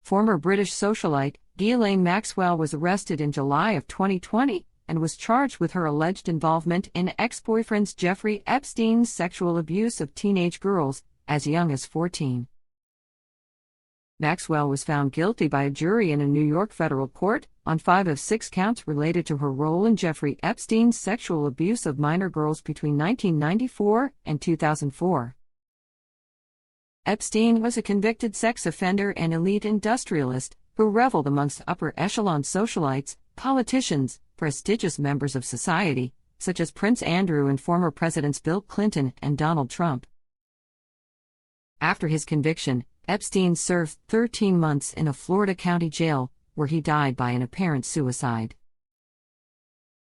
Former British socialite Ghislaine Maxwell was arrested in July of 2020 and was charged with her alleged involvement in ex-boyfriend Jeffrey Epstein's sexual abuse of teenage girls as young as 14. Maxwell was found guilty by a jury in a New York federal court on 5 of 6 counts related to her role in Jeffrey Epstein's sexual abuse of minor girls between 1994 and 2004. Epstein was a convicted sex offender and elite industrialist who reveled amongst upper echelon socialites, politicians, prestigious members of society, such as Prince Andrew and former Presidents Bill Clinton and Donald Trump. After his conviction, Epstein served 13 months in a Florida county jail, where he died by an apparent suicide.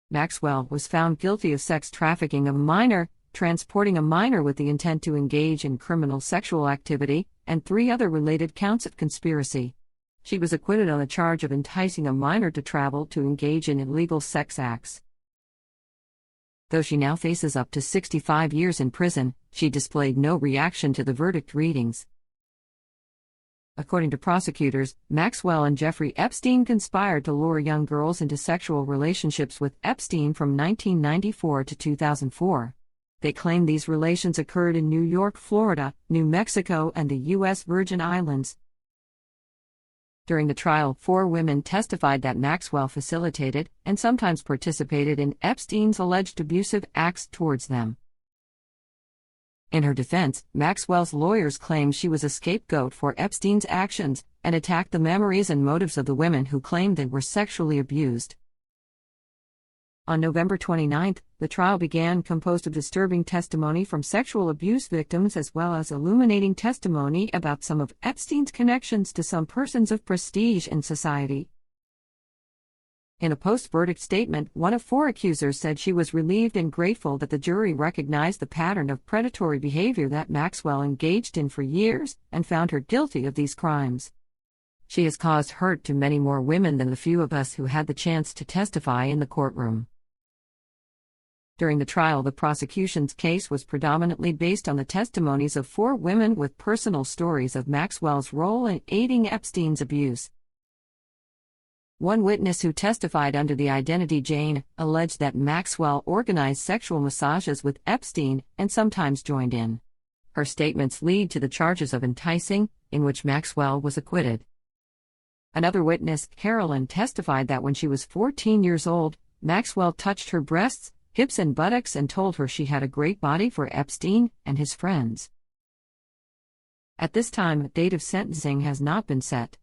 Maxwell was found guilty of sex trafficking of a minor, transporting a minor with the intent to engage in criminal sexual activity, and 3 other related counts of conspiracy. She was acquitted on the charge of enticing a minor to travel to engage in illegal sex acts. Though she now faces up to 65 years in prison, she displayed no reaction to the verdict readings. According to prosecutors, Maxwell and Jeffrey Epstein conspired to lure young girls into sexual relationships with Epstein from 1994 to 2004. They claim these relations occurred in New York, Florida, New Mexico, and the U.S. Virgin Islands. During the trial, 4 women testified that Maxwell facilitated and sometimes participated in Epstein's alleged abusive acts towards them. In her defense, Maxwell's lawyers claimed she was a scapegoat for Epstein's actions and attacked the memories and motives of the women who claimed they were sexually abused. On November 29, the trial began, composed of disturbing testimony from sexual abuse victims as well as illuminating testimony about some of Epstein's connections to some persons of prestige in society. In a post-verdict statement, one of 4 accusers said she was relieved and grateful that the jury recognized the pattern of predatory behavior that Maxwell engaged in for years and found her guilty of these crimes. She has caused hurt to many more women than the few of us who had the chance to testify in the courtroom. During the trial, the prosecution's case was predominantly based on the testimonies of 4 women with personal stories of Maxwell's role in aiding Epstein's abuse. One witness who testified under the identity Jane alleged that Maxwell organized sexual massages with Epstein and sometimes joined in. Her statements lead to the charges of enticing, in which Maxwell was acquitted. Another witness, Carolyn, testified that when she was 14 years old, Maxwell touched her breasts, hips and buttocks and told her she had a great body for Epstein and his friends. At this time, a date of sentencing has not been set.